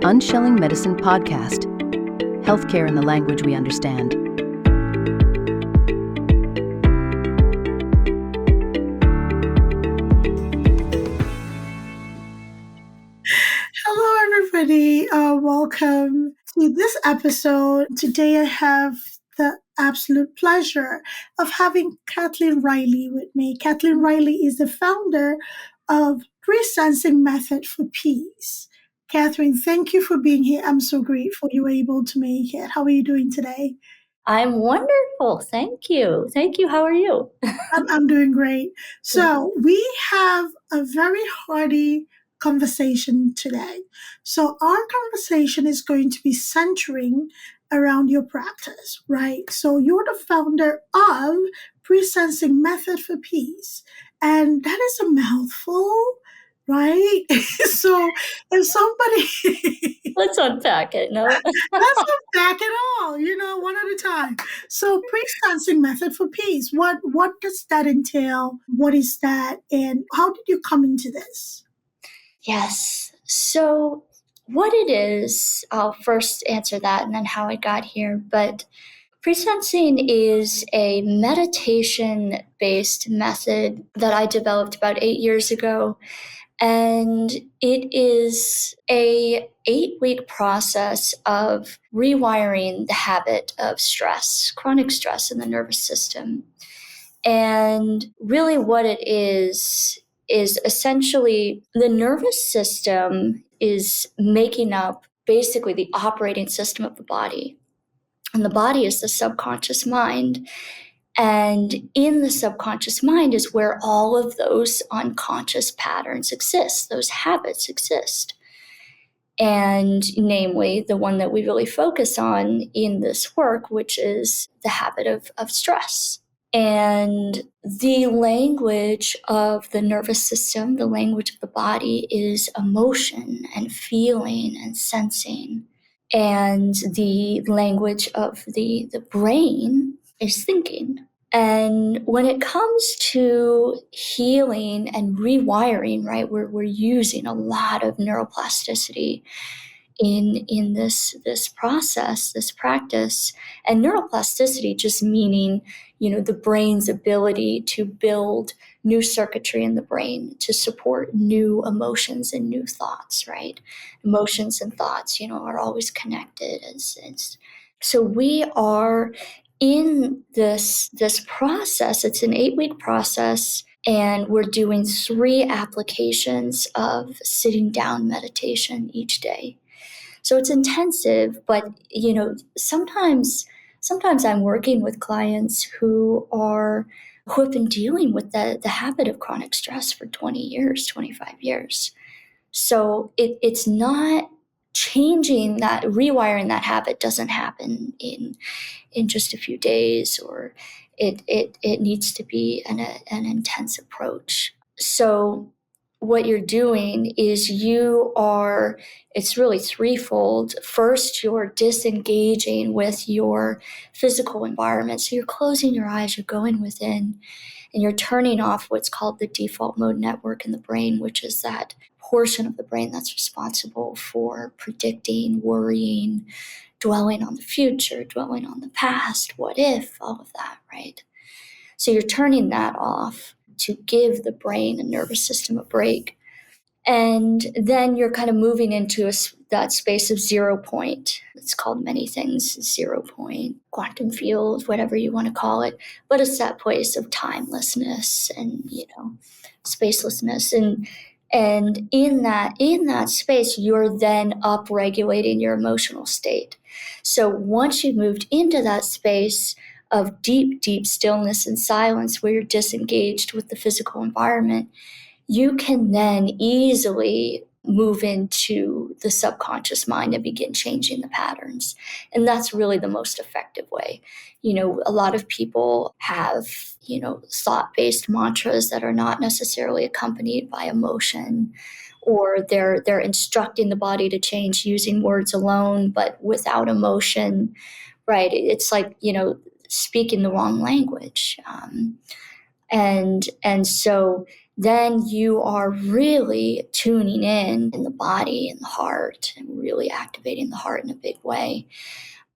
Unshelling Medicine Podcast. Healthcare in the language we understand. Hello, everybody. Welcome to this episode. Today, I have the absolute pleasure of having Kathleen Reily with me. Kathleen Reily is the founder of Presensing Method for Peace. Catherine, thank you for being here. I'm so grateful you were able to make it. How are you doing today? I'm wonderful. Thank you. How are you? I'm doing great. So we have a very hearty conversation today. So our conversation is going to be centering around your practice, right? So you're the founder of Presensing Method for Peace. And that is a mouthful, right? So if somebody Let's unpack it. No, Let's not back at all, one at a time. So pre-sensing method for peace, what does that entail? What is that? And how did you come into this? Yes. So what it is, I'll first answer that and then how I got here. But presensing is a meditation-based method that I developed about 8 years ago. And it is a 8-week process of rewiring the habit of stress, chronic stress in the nervous system. And really what it is essentially the nervous system is making up basically the operating system of the body. And the body is the subconscious mind. And in the subconscious mind is where all of those unconscious patterns exist, those habits exist. And namely, the one that we really focus on in this work, which is the habit of stress. And the language of the nervous system, the language of the body is emotion and feeling and sensing. And the language of the brain is thinking. And when it comes to healing and rewiring, right, we're using a lot of neuroplasticity in this process, this practice. And neuroplasticity just meaning, the brain's ability to build new circuitry in the brain to support new emotions and new thoughts, right? Emotions and thoughts, are always connected. So we are in this process. It's an 8-week process, and we're doing 3 applications of sitting down meditation each day. So it's intensive, but sometimes I'm working with clients who have been dealing with the habit of chronic stress for 20 years, 25 years. So it's not changing that, rewiring that habit doesn't happen in just a few days, or it needs to be an intense approach. So what you're doing is it's really threefold. First, you're disengaging with your physical environment. So you're closing your eyes, you're going within, and you're turning off what's called the default mode network in the brain, which is that portion of the brain that's responsible for predicting, worrying, dwelling on the future, dwelling on the past, what if, all of that, right? So you're turning that off to give the brain and nervous system a break. And then you're kind of moving into that space of 0 point. It's called many things, 0 point, quantum field, whatever you want to call it, but a set place of timelessness and, spacelessness. And in that space, you're then upregulating your emotional state. So once you've moved into that space of deep, deep stillness and silence where you're disengaged with the physical environment, you can then easily move into the subconscious mind and begin changing the patterns. And that's really the most effective way. A lot of people have, thought-based mantras that are not necessarily accompanied by emotion, or they're instructing the body to change using words alone, but without emotion, right? It's like, speaking the wrong language. And so then you are really tuning in the body and the heart and really activating the heart in a big way.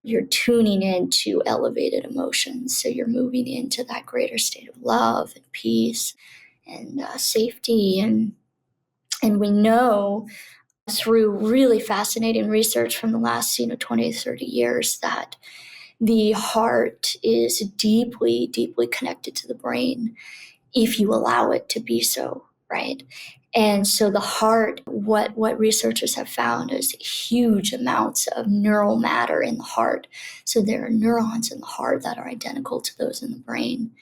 You're tuning into elevated emotions. So you're moving into that greater state of love and peace and safety. And we know through really fascinating research from the last 20 to 30 years that the heart is deeply, deeply connected to the brain if you allow it to be so, right? And so the heart, what researchers have found is huge amounts of neural matter in the heart. So there are neurons in the heart that are identical to those in the brain.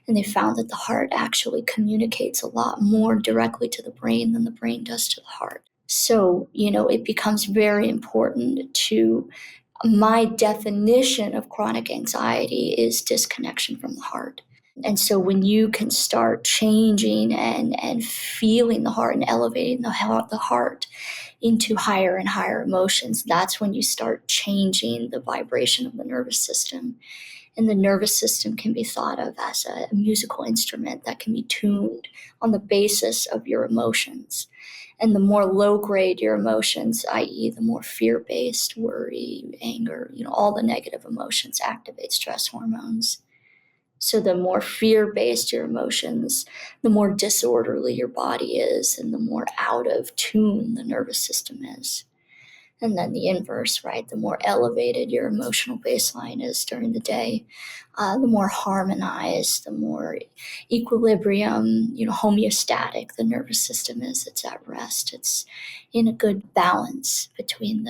And they found that the heart actually communicates a lot more directly to the brain than the brain does to the heart. So, it becomes very important to, my definition of chronic anxiety is disconnection from the heart. And so when you can start changing and feeling the heart and elevating the heart into higher and higher emotions, that's when you start changing the vibration of the nervous system. And the nervous system can be thought of as a musical instrument that can be tuned on the basis of your emotions. And the more low-grade your emotions, i.e. the more fear-based, worry, anger, all the negative emotions activate stress hormones. So the more fear-based your emotions, the more disorderly your body is and the more out of tune the nervous system is. And then the inverse, right? The more elevated your emotional baseline is during the day, the more harmonized, the more equilibrium, homeostatic the nervous system is. It's at rest. It's in a good balance between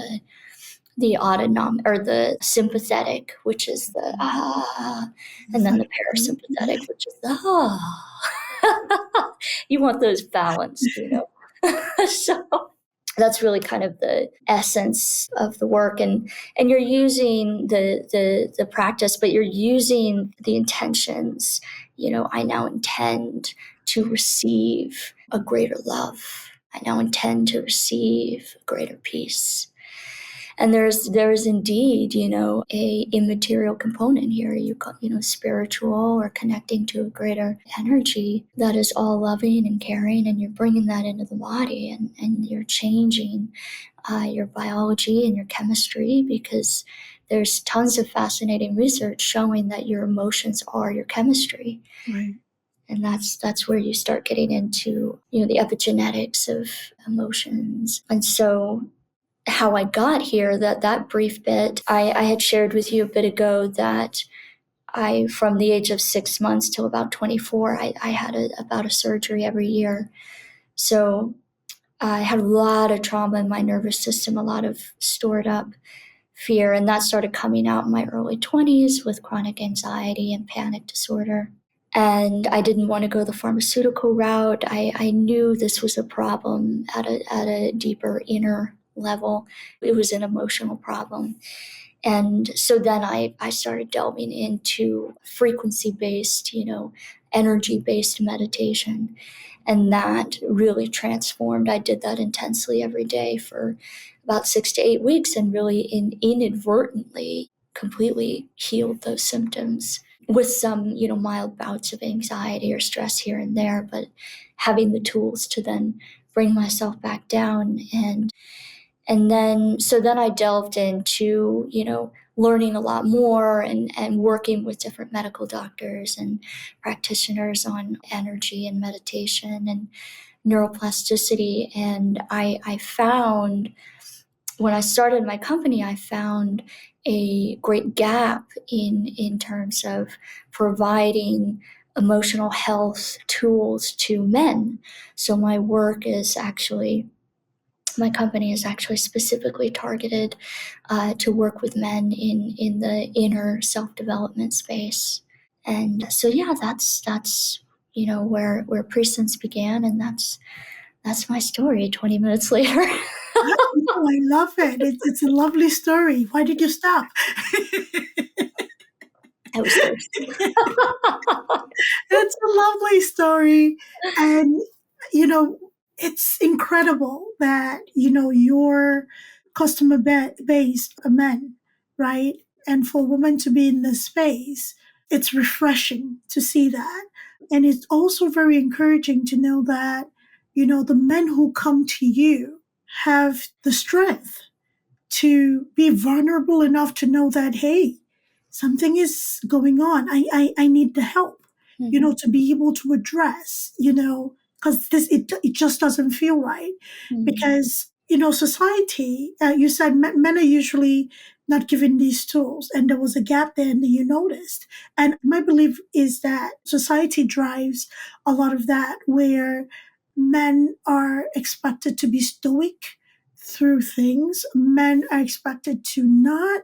the autonomic or the sympathetic, which is the and then the parasympathetic, which is the You want those balanced, So that's really kind of the essence of the work, and you're using the practice, but you're using the intentions. I now intend to receive a greater love. I now intend to receive greater peace. And there's indeed, a immaterial component here. Spiritual or connecting to a greater energy that is all loving and caring, and you're bringing that into the body, and you're changing your biology and your chemistry, because there's tons of fascinating research showing that your emotions are your chemistry. Right. And that's where you start getting into, the epigenetics of emotions. And so how I got here, that brief bit, I had shared with you a bit ago that from the age of 6 months till about 24, I had about a surgery every year. So I had a lot of trauma in my nervous system, a lot of stored up fear, and that started coming out in my early 20s with chronic anxiety and panic disorder. And I didn't want to go the pharmaceutical route. I knew this was a problem at a deeper inner level. It was an emotional problem. And so then I started delving into frequency-based, energy-based meditation. And that really transformed. I did that intensely every day for about 6 to 8 weeks, and really inadvertently completely healed those symptoms with some, mild bouts of anxiety or stress here and there, but having the tools to then bring myself back down. And then I delved into, learning a lot more and working with different medical doctors and practitioners on energy and meditation and neuroplasticity. And I found, when I started my company, I found a great gap in terms of providing emotional health tools to men. So my company is actually specifically targeted to work with men in the inner self-development space. And so, yeah, that's where Presence began, and that's my story 20 minutes later. Oh, I love it. It's a lovely story. Why did you stop? I was thirsty. It's a lovely story. And, it's incredible that, your customer base are men, right? And for women to be in this space, it's refreshing to see that. And it's also very encouraging to know that, the men who come to you have the strength to be vulnerable enough to know that, hey, something is going on. I need the help, to be able to address, because it just doesn't feel right. Because, society, you said men are usually not given these tools, and there was a gap there, and you noticed. And my belief is that society drives a lot of that, where men are expected to be stoic through things. Men are expected to not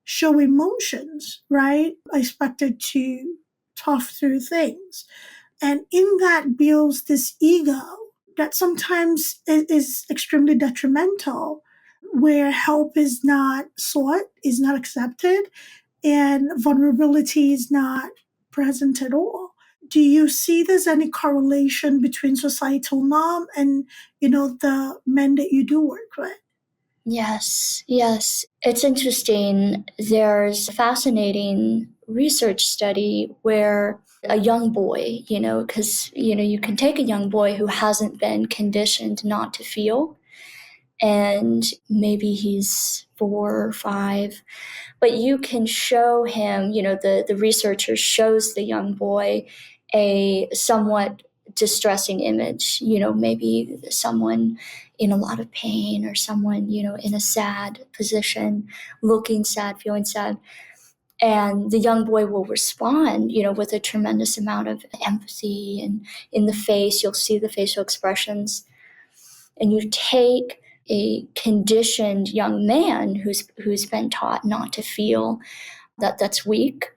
show emotions, right? Expected to tough through things. And in that builds this ego that sometimes is extremely detrimental, where help is not sought, is not accepted, and vulnerability is not present at all. Do you see there's any correlation between societal norm and, the men that you do work with? Yes, yes. It's interesting. There's a fascinating research study where a young boy, because, you can take a young boy who hasn't been conditioned not to feel, and maybe he's 4 or 5, but you can show him, the researcher shows the young boy a somewhat distressing image, maybe someone in a lot of pain, or someone, in a sad position, looking sad, feeling sad. And the young boy will respond, with a tremendous amount of empathy, and in the face, you'll see the facial expressions. And you take a conditioned young man who's been taught not to feel, that's weak,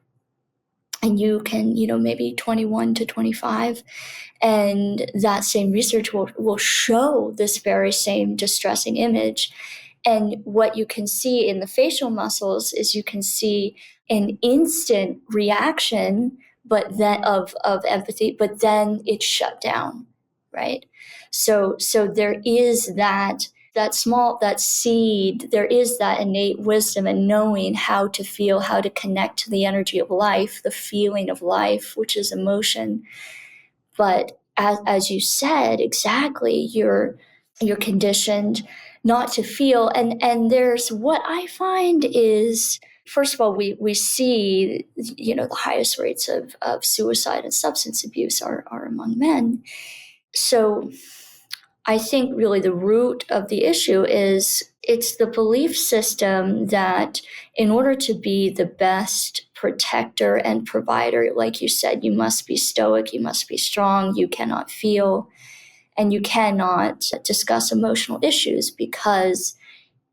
and you can, maybe 21 to 25, and that same research will show this very same distressing image. And what you can see in the facial muscles is you can see an instant reaction, but then of empathy, but then it's shut down, right? So there is that seed, there is that innate wisdom and knowing how to feel, how to connect to the energy of life, the feeling of life, which is emotion. But as you said, exactly, you're conditioned not to feel. And there's, what I find is, first of all, we see, the highest rates of suicide and substance abuse are among men. So I think really the root of the issue is it's the belief system that in order to be the best protector and provider, like you said, you must be stoic, you must be strong, you cannot feel, and you cannot discuss emotional issues, because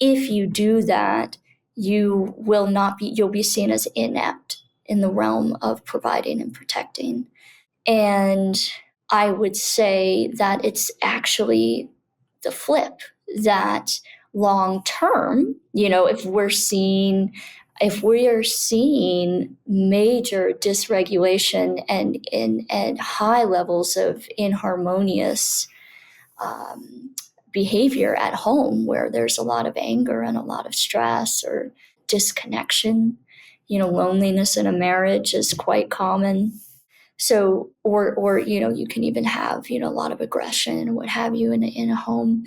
if you do that, you'll be seen as inept in the realm of providing and protecting. And I would say that it's actually the flip, that long term, if we are seeing major dysregulation and high levels of inharmonious behavior at home, where there's a lot of anger and a lot of stress or disconnection, loneliness in a marriage is quite common. So, or you can even have, a lot of aggression or what have you in a home.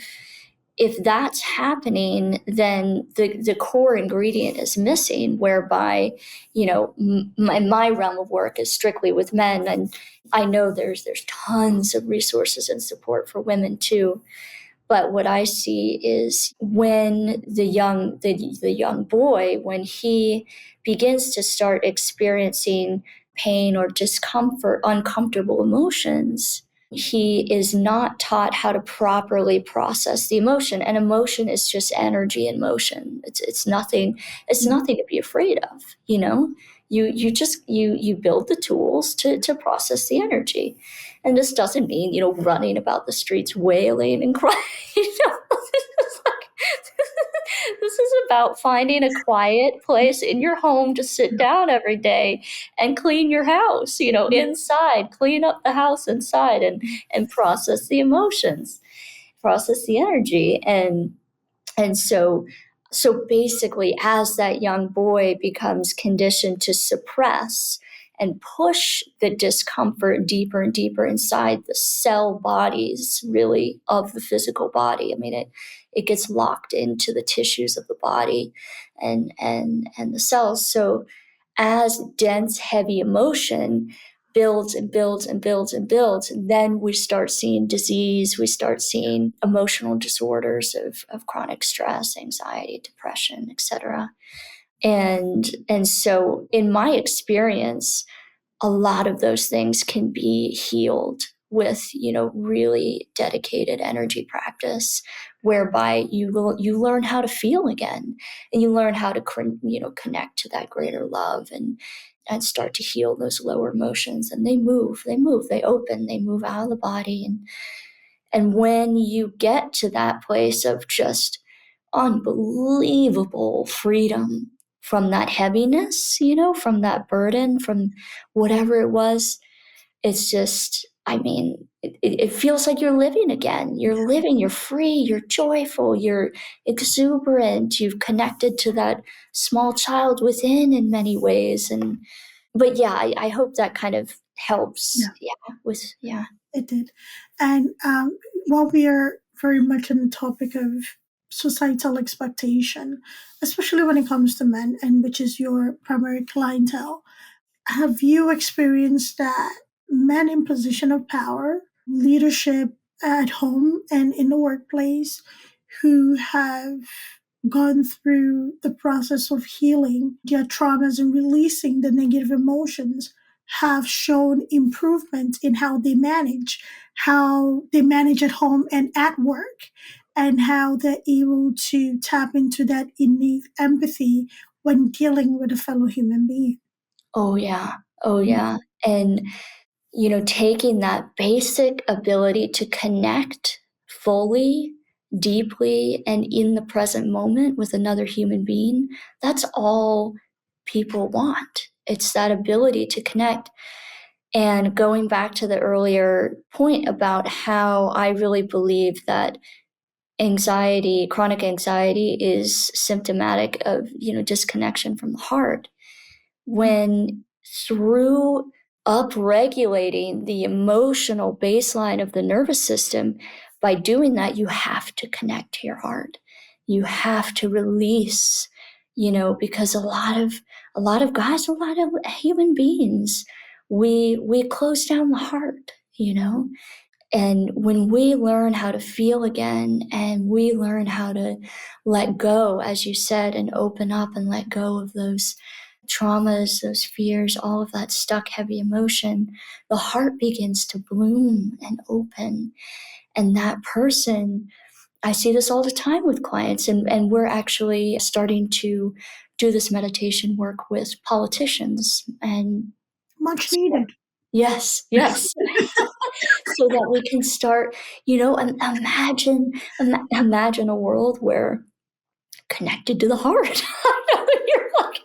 If that's happening, then the core ingredient is missing, whereby, my realm of work is strictly with men. And I know there's tons of resources and support for women too. But what I see is when the young boy, when he begins to start experiencing pain or discomfort, uncomfortable emotions, he is not taught how to properly process the emotion. And emotion is just energy in motion. It's nothing to be afraid of, You just you build the tools to process the energy. And this doesn't mean, running about the streets wailing and crying. This is about finding a quiet place in your home to sit down every day and clean your house, inside, clean up the house inside, and process the emotions, process the energy. And so basically, as that young boy becomes conditioned to suppress and push the discomfort deeper and deeper inside the cell bodies, really, of the physical body. I mean, it gets locked into the tissues of the body and the cells. So as dense, heavy emotion builds and builds and builds and builds, and then we start seeing disease, we start seeing emotional disorders of chronic stress, anxiety, depression, etc. And so in my experience, a lot of those things can be healed with, really dedicated energy practice, whereby you learn how to feel again, and you learn how to connect to that greater love, and start to heal those lower emotions. And they open, they move out of the body. And when you get to that place of just unbelievable freedom from that heaviness, from that burden, from whatever it was, it's just, it feels like you're living again. You're living, you're free, you're joyful, you're exuberant, you've connected to that small child within in many ways. But yeah, I hope that kind of helps. Yeah. It did. And while we are very much on the topic of societal expectation, especially when it comes to men, and which is your primary clientele, have you experienced that men in position of power, leadership at home and in the workplace, who have gone through the process of healing their traumas and releasing the negative emotions, have shown improvement in how they manage at home and at work, and how they're able to tap into that innate empathy when dealing with a fellow human being? Oh yeah. And taking that basic ability to connect fully, deeply, and in the present moment with another human being, that's all people want. It's that ability to connect. And going back to the earlier point about how I really believe that chronic anxiety is symptomatic of, disconnection from the heart. When through upregulating the emotional baseline of the nervous system, by doing that, you have to connect to your heart. You have to release, because a lot of guys, a lot of human beings, we close down the heart, And when we learn how to feel again, and we learn how to let go, as you said, and open up and let go of those traumas, those fears, all of that stuck heavy emotion, the heart begins to bloom and open. And that person, I see this all the time with clients, and we're actually starting to do this meditation work with politicians. And Much needed. yes. So that we can start, imagine a world where connected to the heart. You're like,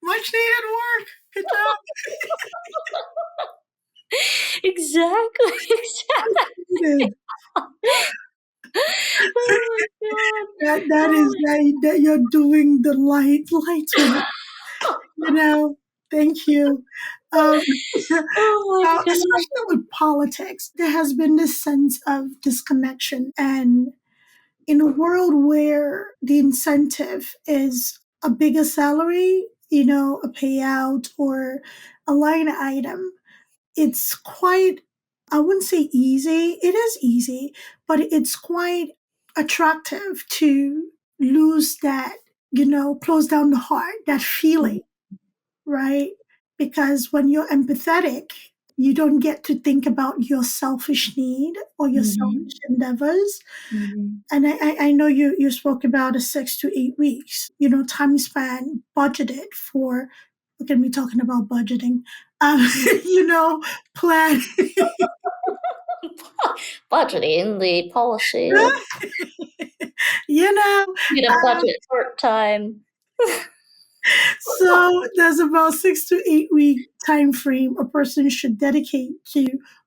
much needed work. Good job. exactly. Needed. Oh my God. That you're doing the light work. Thank you. Um, Oh my so goodness. especially with politics, there has been this sense of disconnection, and in a world where the incentive is a bigger salary, a payout or a line item, it's quite, I wouldn't say easy, it is easy, but it's quite attractive to lose that, close down the heart, that feeling, right? Because when you're empathetic, you don't get to think about your selfish need or your selfish endeavors. And I know you spoke about a 6 to 8 weeks, time span budgeted for, look at me talking about budgeting, plan. Budgeting, the policy. you know, Get a budget part time. so there's about 6 to 8 week time frame a person should dedicate to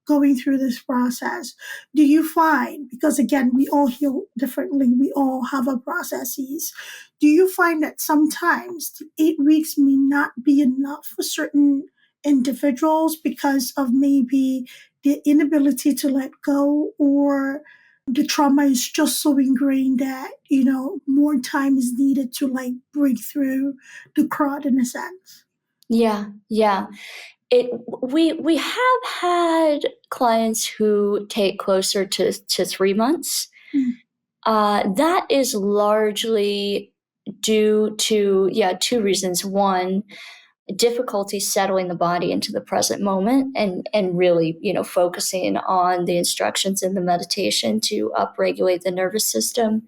going through this process, do you find, because again, we all heal differently, we all have our processes, do you find that sometimes the 8 weeks may not be enough for certain individuals because of maybe the inability to let go, or the trauma is just so ingrained that, more time is needed to like break through the crowd in a sense? Yeah. We have had clients who take closer to 3 months. That is largely due to, two reasons. One, difficulty settling the body into the present moment and really, focusing on the instructions in the meditation to upregulate the nervous system.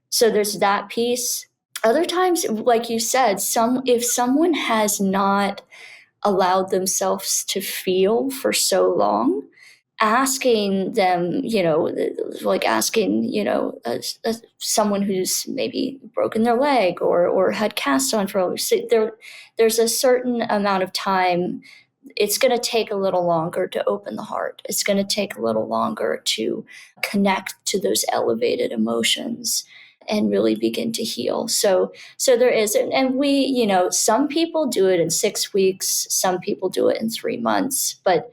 So there's that piece. Other times, like you said, if someone has not allowed themselves to feel for so long, asking them, like asking, someone who's maybe broken their leg or had cast on for there's a certain amount of time. It's going to take a little longer to open the heart. It's going to take a little longer to connect to those elevated emotions and really begin to heal. So there is, and we, some people do it in 6 weeks, some people do it in 3 months, but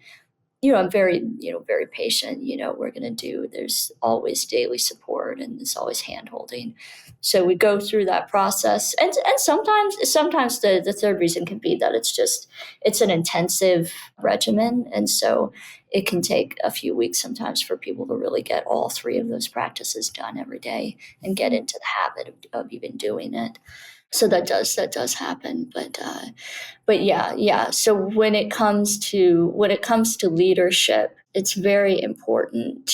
I'm very, very patient. We're going to there's always daily support and there's always hand holding. So we go through that process. And sometimes the third reason can be that it's an intensive regimen. And so it can take a few weeks sometimes for people to really get all 3 of those practices done every day and get into the habit of even doing it. So that does happen. But yeah. So when it comes to leadership, it's very important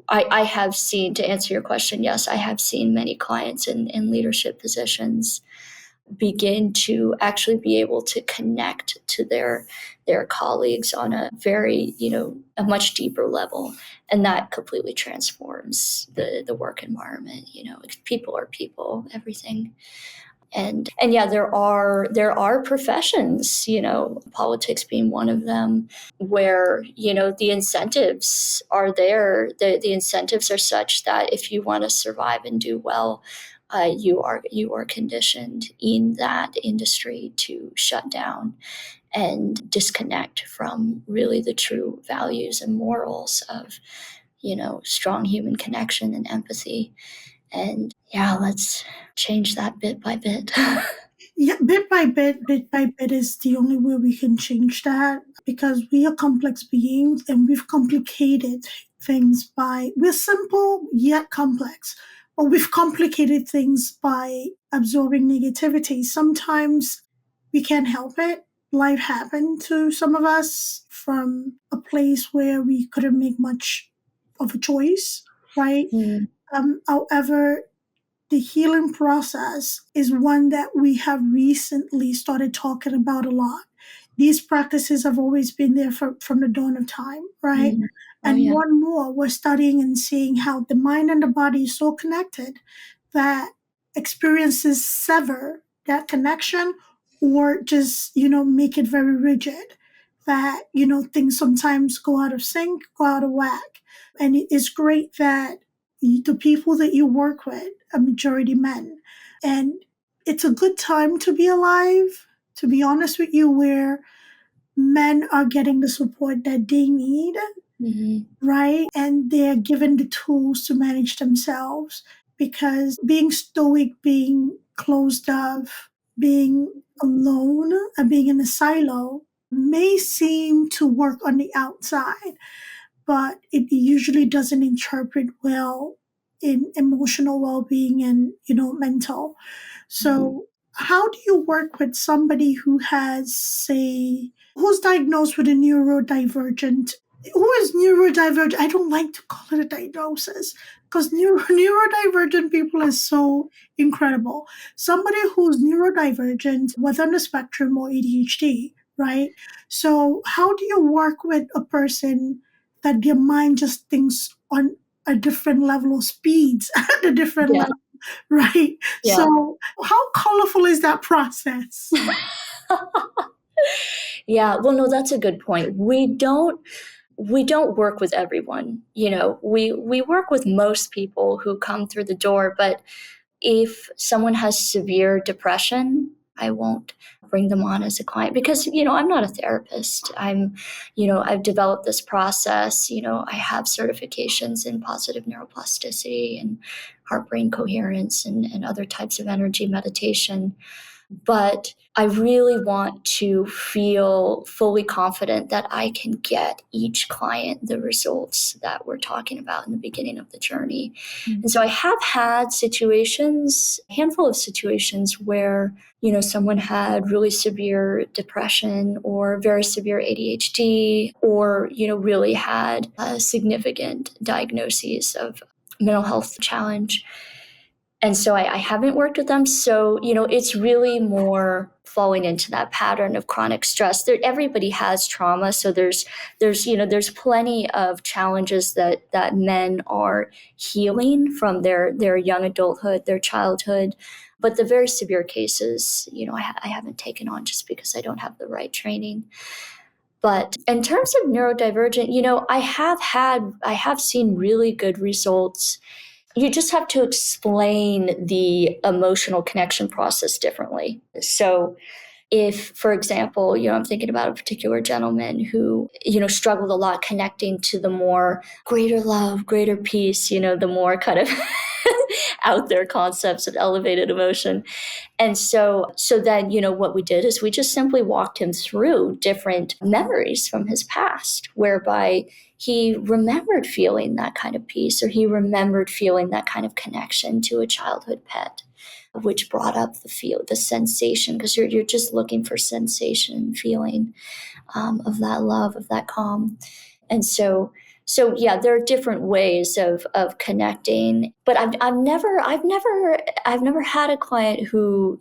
I have seen, to answer your question, yes, I have seen many clients in leadership positions begin to actually be able to connect to their colleagues on a very, a much deeper level. And that completely transforms the work environment. People are people, everything. And yeah, there are professions, politics being one of them, where, the incentives are there. The incentives are such that if you want to survive and do well, you are conditioned in that industry to shut down and disconnect from really the true values and morals of, strong human connection and empathy. And yeah, let's change that bit by bit. Yeah, bit by bit is the only way we can change that, because we are complex beings and we've complicated things we're simple yet complex, but we've complicated things by absorbing negativity. Sometimes we can't help it. Life happened to some of us from a place where we couldn't make much of a choice, right? However, the healing process is one that we have recently started talking about a lot. These practices have always been there from the dawn of time, right? Oh, And yeah. more and more, we're studying and seeing how the mind and the body is so connected that experiences sever that connection, or just, make it very rigid. That, things sometimes go out of sync, go out of whack. And it is great that the people that you work with, a majority men. And it's a good time to be alive, to be honest with you, where men are getting the support that they need, right? And they're given the tools to manage themselves, because being stoic, being closed off, being alone, and being in a silo may seem to work on the outside, but it usually doesn't interpret well in emotional well-being and, mental. So how do you work with somebody who has, say, who's diagnosed with a neurodivergent? Who is neurodivergent? I don't like to call it a diagnosis, because neurodivergent people are so incredible. Somebody who's neurodivergent, whether on the spectrum or ADHD, right? So how do you work with a person that their mind just thinks on a different level of speeds at a different Yeah. level, right? Yeah. So how colorful is that process? Yeah. Well, no, that's a good point. We don't we don't work with everyone. We work with most people who come through the door, but if someone has severe depression, I won't bring them on as a client because, I'm not a therapist. I've developed this process. I have certifications in positive neuroplasticity and heart-brain coherence and other types of energy meditation. But I really want to feel fully confident that I can get each client the results that we're talking about in the beginning of the journey. Mm-hmm. And so I have had a handful of situations where, someone had really severe depression or very severe ADHD or, really had significant diagnoses of mental health challenge. And so I haven't worked with them. So, it's really more falling into that pattern of chronic stress. Everybody has trauma. So there's plenty of challenges that men are healing from their young adulthood, their childhood. But the very severe cases, I haven't taken on just because I don't have the right training. But in terms of neurodivergent, I have seen really good results. You just have to explain the emotional connection process differently. So if, for example, I'm thinking about a particular gentleman who, struggled a lot connecting to the more greater love, greater peace, the more kind of out there concepts of elevated emotion. And so then, what we did is we just simply walked him through different memories from his past, whereby he remembered feeling that kind of peace, or he remembered feeling that kind of connection to a childhood pet, which brought up the sensation, because you're just looking for sensation, feeling of that love, of that calm. And so yeah, there are different ways of connecting, but I've never had a client who,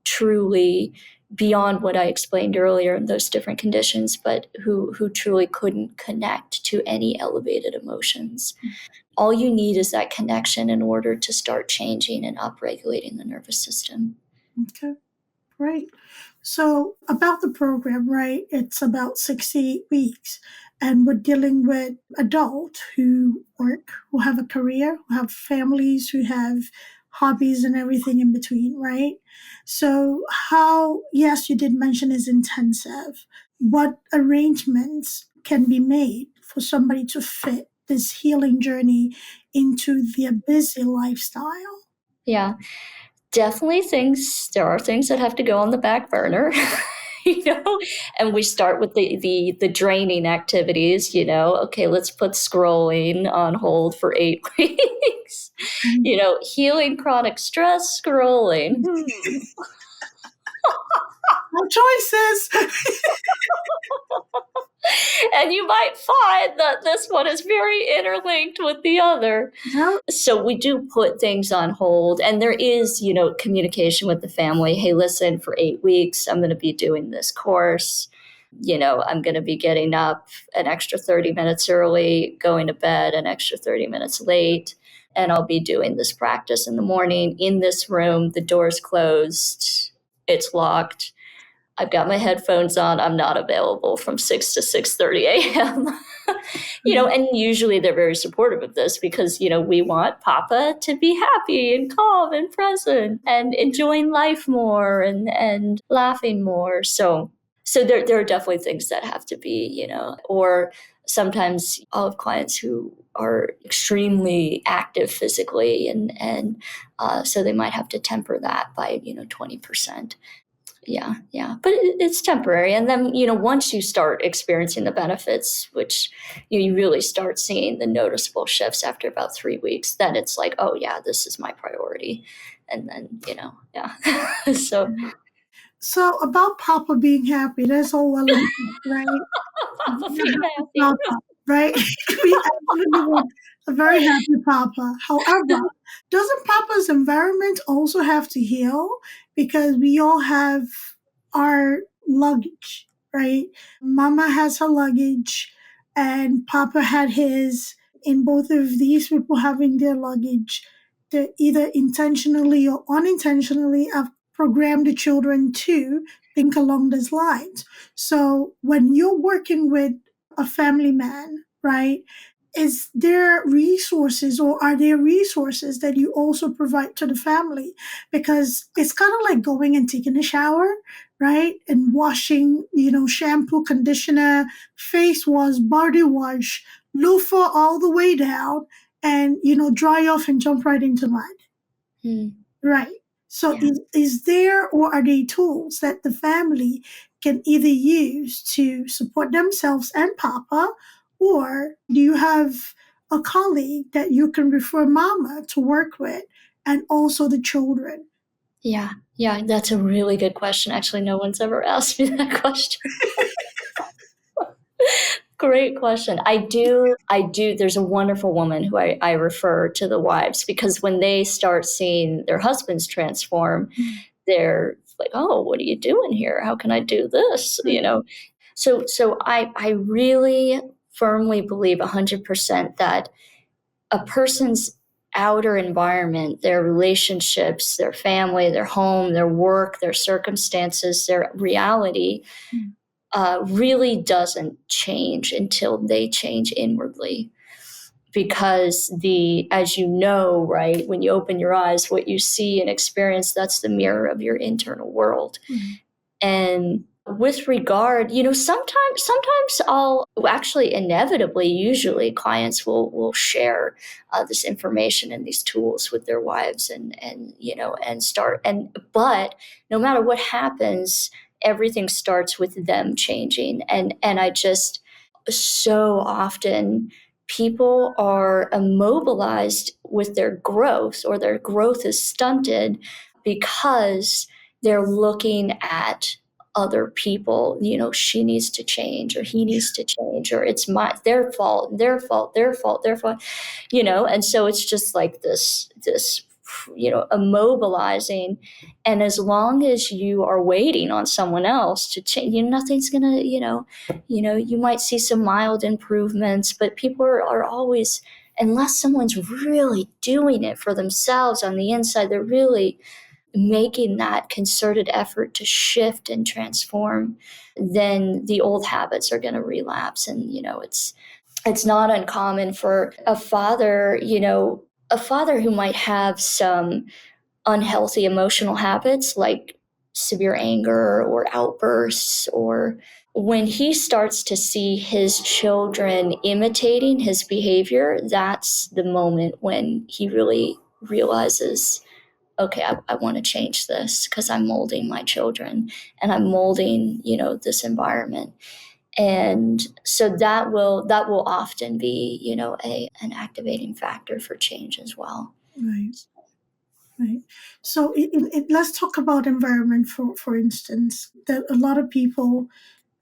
truly, beyond what I explained earlier in those different conditions, but who truly couldn't connect to any elevated emotions. All you need is that connection in order to start changing and upregulating the nervous system. Okay, great. So about the program, right? It's about 68 weeks, and we're dealing with adults who work, who have a career, who have families, who have hobbies and everything in between, right? So yes, you did mention is intensive. What arrangements can be made for somebody to fit this healing journey into their busy lifestyle? Yeah. Definitely there are things that have to go on the back burner, and we start with the draining activities, okay, let's put scrolling on hold for 8 weeks, healing chronic stress, scrolling. No choices. And you might find that this one is very interlinked with the other. Yep. So we do put things on hold, and there is, communication with the family. Hey, listen, for 8 weeks, I'm going to be doing this course. I'm going to be getting up an extra 30 minutes early, going to bed an extra 30 minutes late, and I'll be doing this practice in the morning in this room. The door's closed. It's locked. I've got my headphones on. I'm not available from 6 to 6:30 a.m. And usually they're very supportive of this because, we want Papa to be happy and calm and present and enjoying life more and laughing more. So there are definitely things that have to be, or sometimes I'll have clients who are extremely active physically and so they might have to temper that by, 20%. Yeah. But it's temporary. And then, once you start experiencing the benefits, which you really start seeing the noticeable shifts after about 3 weeks, then it's like, oh, yeah, this is my priority. And then, yeah. So about Papa being happy, that's all well and good, right? Being happy. Papa, right? We absolutely want a very happy Papa. However, doesn't Papa's environment also have to heal? Because we all have our luggage, right? Mama has her luggage, and Papa had his. In both of these people having their luggage, they either intentionally or unintentionally have programmed the children to think along those lines. So when you're working with a family man, right? Is there resources, or are there resources that you also provide to the family? Because it's kind of like going and taking a shower, right? And washing, shampoo, conditioner, face wash, body wash, loofah all the way down, and, dry off and jump right into mud. Mm. Right. So Yeah. is there, or are they tools that the family can either use to support themselves and Papa, or do you have a colleague that you can refer Mama to work with, and also the children? Yeah. Yeah. That's a really good question. Actually, no one's ever asked me that question. Great question. I do. There's a wonderful woman who I refer to the wives, because when they start seeing their husbands transform, they're like, oh, what are you doing here? How can I do this? So I really firmly believe 100% that a person's outer environment, their relationships, their family, their home, their work, their circumstances, their reality, really doesn't change until they change inwardly. Because as you know, right, when you open your eyes, what you see and experience, that's the mirror of your internal world. And with regard, sometimes I'll actually, inevitably, usually clients will share this information and these tools with their wives, but no matter what happens, everything starts with them changing. And I just, so often people are immobilized with their growth, or their growth is stunted because they're looking at other people. She needs to change, or he needs to change, or it's their fault, and so it's just like this immobilizing. And as long as you are waiting on someone else to change, nothing's gonna, you might see some mild improvements, but people are always, unless someone's really doing it for themselves on the inside, they're really making that concerted effort to shift and transform, then the old habits are going to relapse. And it's not uncommon for a father who might have some unhealthy emotional habits, like severe anger or outbursts, or when he starts to see his children imitating his behavior, that's the moment when he really realizes, okay, I want to change this, because I'm molding my children, and I'm molding, this environment. And so that will often be, an activating factor for change as well. Right. Right. So let's talk about environment, for instance. That a lot of people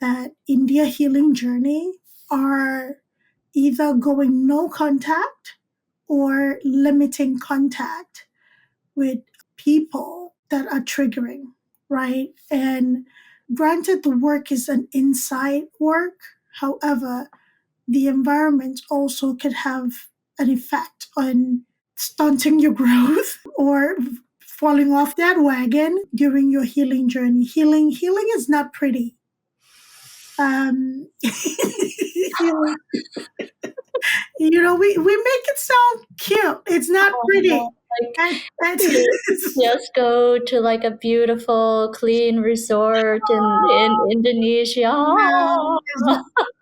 that in their healing journey are either going no contact or limiting contact with people that are triggering, right? And granted, the work is an inside work. However, the environment also could have an effect on stunting your growth or falling off that wagon during your healing journey. Healing is not pretty. Healing, we make it sound cute. It's not pretty. Just go to like a beautiful, clean resort in Indonesia. No,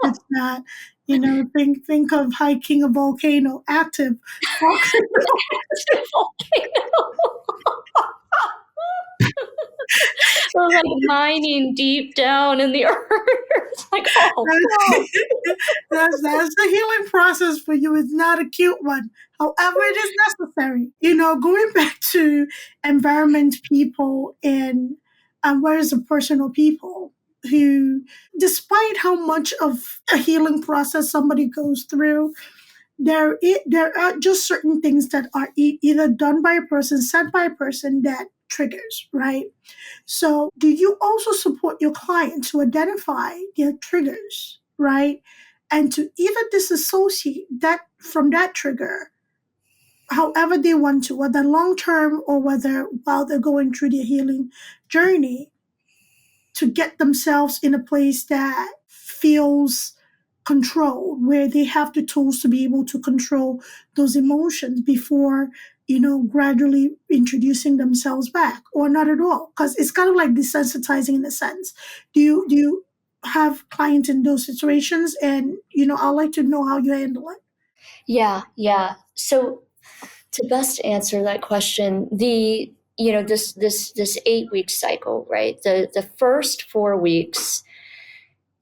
it's not. Think of hiking a volcano, active. Or like mining deep down in the earth. It's like, that's the healing process for you. It's not a cute one. However, it is necessary. Going back to environment people and whereas the personal people who, despite how much of a healing process somebody goes through, there are just certain things that are either done by a person, said by a person, that triggers, right? So, do you also support your client to identify their triggers, right? And to either disassociate that from that trigger, however they want to, whether long term or whether while they're going through their healing journey, to get themselves in a place that feels controlled, where they have the tools to be able to control those emotions before, gradually introducing themselves back, or not at all? Because it's kind of like desensitizing in a sense. Do you have clients in those situations? And, I'd like to know how you handle it. Yeah. So to best answer that question, this 8-week cycle, right? The first 4 weeks,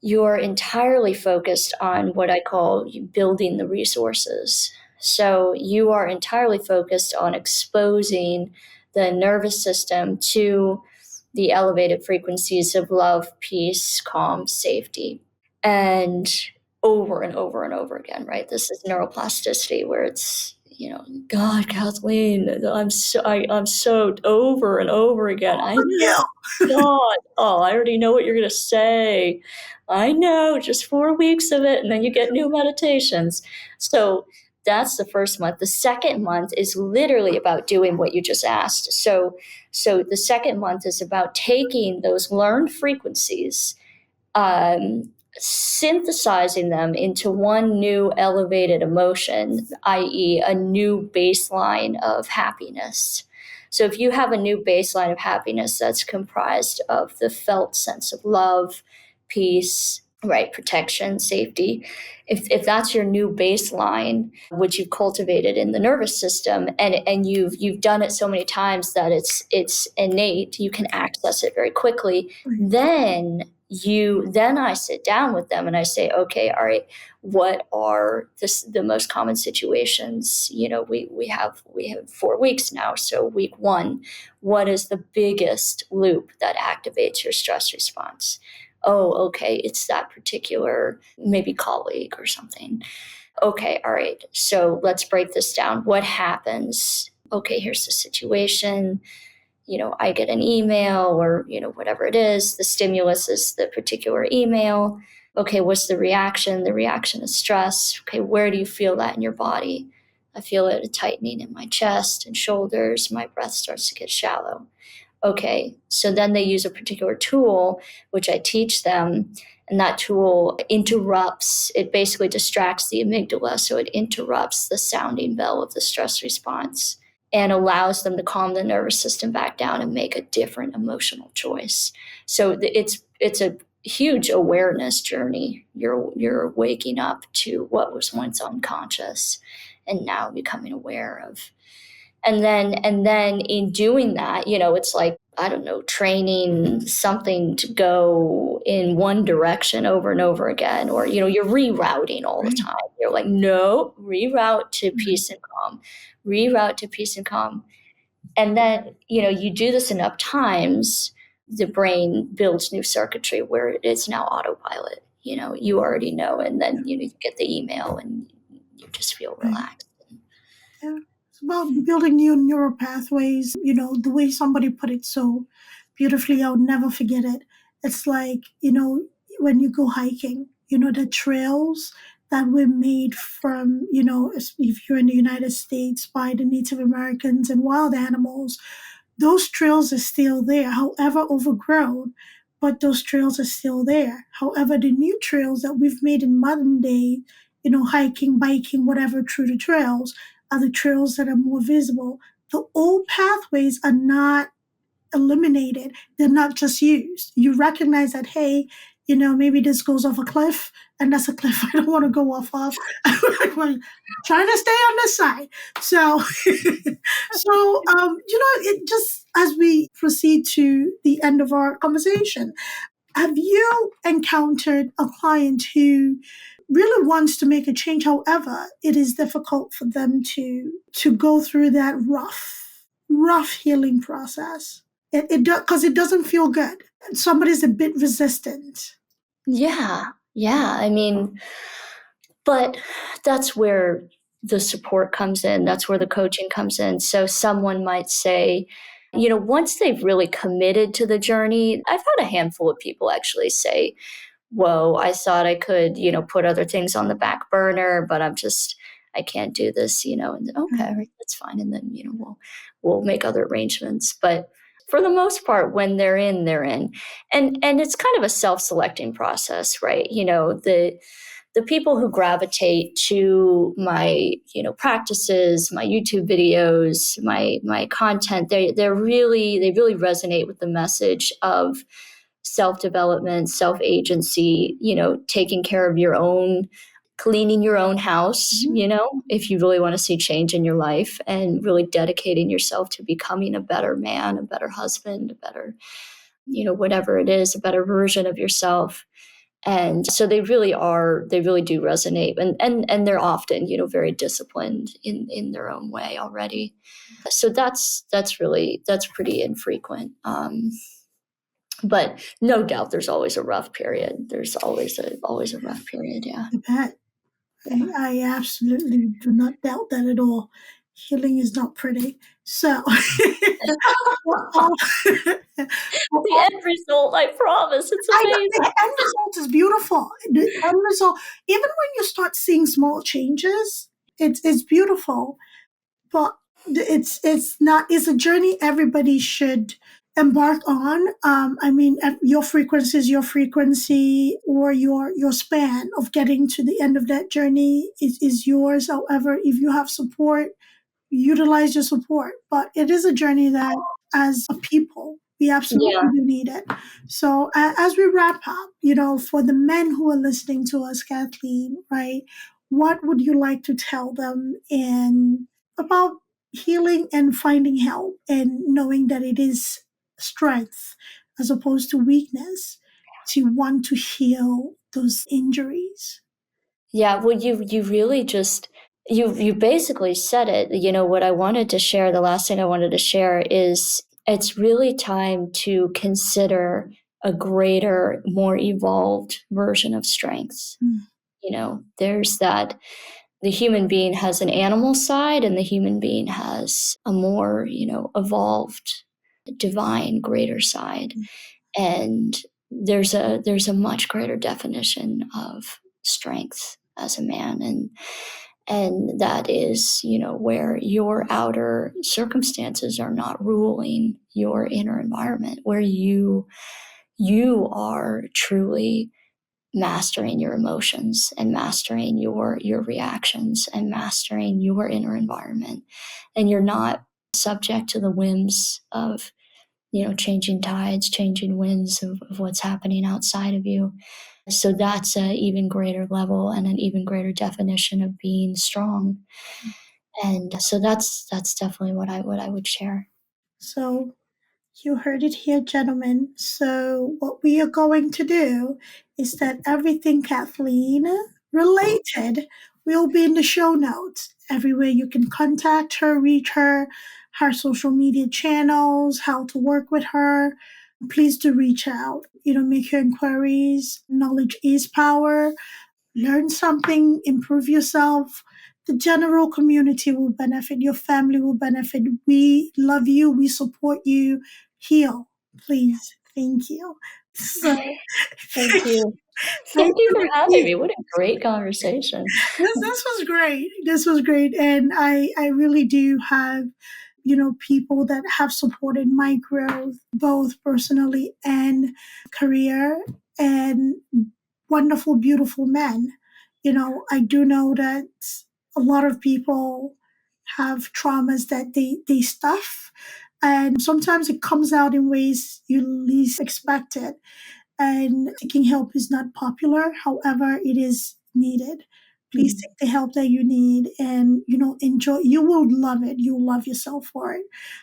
you're entirely focused on what I call building the resources. So you are entirely focused on exposing the nervous system to the elevated frequencies of love, peace, calm, safety, and over and over and over again, right? This is neuroplasticity, where it's, God, Kathleen, I'm so over and over again. I know, Yeah. God, oh, I already know what you're going to say. I know, just 4 weeks of it, and then you get new meditations. So that's the first month. The second month is literally about doing what you just asked. So the second month is about taking those learned frequencies, um, synthesizing them into one new elevated emotion, i.e., a new baseline of happiness. So if you have a new baseline of happiness that's comprised of the felt sense of love, peace, right, protection, safety, if that's your new baseline, which you've cultivated in the nervous system, and you've done it so many times that it's innate, you can access it very quickly, then I sit down with them and I say, okay, all right, what are the most common situations? We have 4 weeks now. So week 1, what is the biggest loop that activates your stress response? Oh, okay, it's that particular maybe colleague or something. Okay, all right, so let's break this down. What happens? Okay, here's the situation. I get an email, or, whatever it is, the stimulus is the particular email. Okay, what's the reaction? The reaction is stress. Okay, where do you feel that in your body? I feel it a tightening in my chest and shoulders. My breath starts to get shallow. Okay, so then they use a particular tool, which I teach them, and that tool it basically distracts the amygdala, so it interrupts the sounding bell of the stress response and allows them to calm the nervous system back down and make a different emotional choice. So it's a huge awareness journey. You're waking up to what was once unconscious and now becoming aware of. And then in doing that, it's like, I don't know, training something to go in one direction over and over again, or, you're rerouting all the time. You're like, no, reroute to peace and calm, reroute to peace and calm. And then, you do this enough times, the brain builds new circuitry where it is now autopilot. You already know, and then, you get the email and you just feel relaxed. Yeah. It's about building new neural pathways. The way somebody put it so beautifully, I'll never forget it. It's like, when you go hiking, the trails that were made from, if you're in the United States, by the Native Americans and wild animals, those trails are still there, however overgrown, but those trails are still there. However, the new trails that we've made in modern day, hiking, biking, whatever, through the trails, are the trails that are more visible. The old pathways are not eliminated. They're not just used. You recognize that, hey, maybe this goes off a cliff, and that's a cliff I don't want to go off of. I'm trying to stay on this side. So, it just, as we proceed to the end of our conversation, have you encountered a client who really wants to make a change? However, it is difficult for them to go through that rough healing process. Because it doesn't feel good. Somebody's a bit resistant. Yeah. I mean, but that's where the support comes in. That's where the coaching comes in. So someone might say, once they've really committed to the journey, I've had a handful of people actually say, whoa, I thought I could, put other things on the back burner, but I can't do this, and okay, right, that's fine. And then, we'll make other arrangements. But for the most part, when they're in, they're in. And it's kind of a self-selecting process, right? the people who gravitate to my, practices, my YouTube videos, my content, they really resonate with the message of self-development, self-agency, taking care of your own, cleaning your own house, if you really want to see change in your life, and really dedicating yourself to becoming a better man, a better husband, a better, whatever it is, a better version of yourself. And so they really do resonate, and they're often, very disciplined in their own way already. So that's pretty infrequent. But no doubt there's always a rough period. There's always a rough period. Yeah. I bet. Yeah. I absolutely do not doubt that at all. Healing is not pretty. So, The end result, I promise, it's amazing. the end result is beautiful. The end result, even when you start seeing small changes, it's beautiful. But it's a journey everybody should embark on. Your frequency is your frequency, or your span of getting to the end of that journey is yours. However, if you have support, utilize your support. But it is a journey that, as a people, we absolutely do need it. So as we wrap up, for the men who are listening to us, Kathleen, right, what would you like to tell them about healing and finding help, and knowing that it is strength as opposed to weakness to want to heal those injuries? Yeah, well, you really just you basically said it. What I wanted to share, the last thing I wanted to share is it's really time to consider a greater, more evolved version of strength. There's that the human being has an animal side, and the human being has a more, evolved, divine, greater side. And there's a much greater definition of strength as a man, and that is, where your outer circumstances are not ruling your inner environment, where you are truly mastering your emotions, and mastering your reactions, and mastering your inner environment, and you're not subject to the whims of changing tides, changing winds of what's happening outside of you. So that's an even greater level and an even greater definition of being strong. And so that's definitely what I would share. So you heard it here, gentlemen. So what we are going to do is that everything Kathleen related will be in the show notes. Everywhere you can contact her, reach her social media channels, how to work with her. Please do reach out. Make your inquiries. Knowledge is power. Learn something, improve yourself. The general community will benefit. Your family will benefit. We love you. We support you. Heal, please. Thank you. So, Thank you. Thank you for having me. What a great conversation. This was great. This was great. And I really do have, people that have supported my growth, both personally and career, and wonderful, beautiful men. I do know that a lot of people have traumas that they stuff, and sometimes it comes out in ways you least expect it. And seeking help is not popular. However, it is needed. Please seek the help that you need, and enjoy. You will love it. You'll love yourself for it.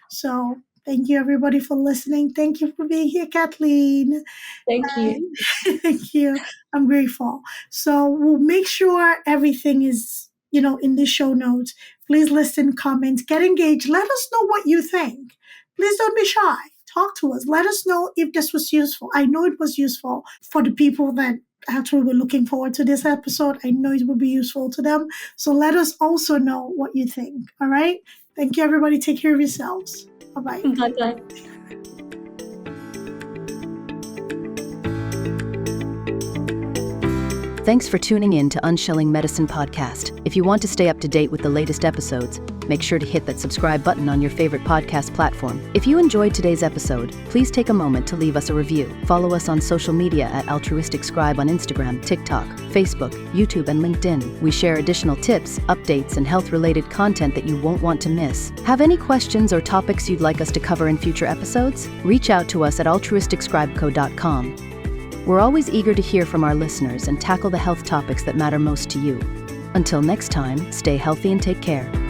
So thank you, everybody, for listening. Thank you for being here, Kathleen. Thank you. Thank you. I'm grateful. So we'll make sure everything is, in the show notes. Please listen, comment, get engaged. Let us know what you think. Please don't be shy. Talk to us. Let us know if this was useful. I know it was useful for the people that actually were looking forward to this episode. I know it will be useful to them. So let us also know what you think. All right? Thank you, everybody. Take care of yourselves. Bye-bye. Bye-bye. Thanks for tuning in to Unshelling Medicine Podcast. If you want to stay up to date with the latest episodes, make sure to hit that subscribe button on your favorite podcast platform. If you enjoyed today's episode, please take a moment to leave us a review. Follow us on social media at Altruistic Scribe on Instagram, TikTok, Facebook, YouTube, and LinkedIn. We share additional tips, updates, and health-related content that you won't want to miss. Have any questions or topics you'd like us to cover in future episodes? Reach out to us at altruisticscribeco.com. We're always eager to hear from our listeners and tackle the health topics that matter most to you. Until next time, stay healthy and take care.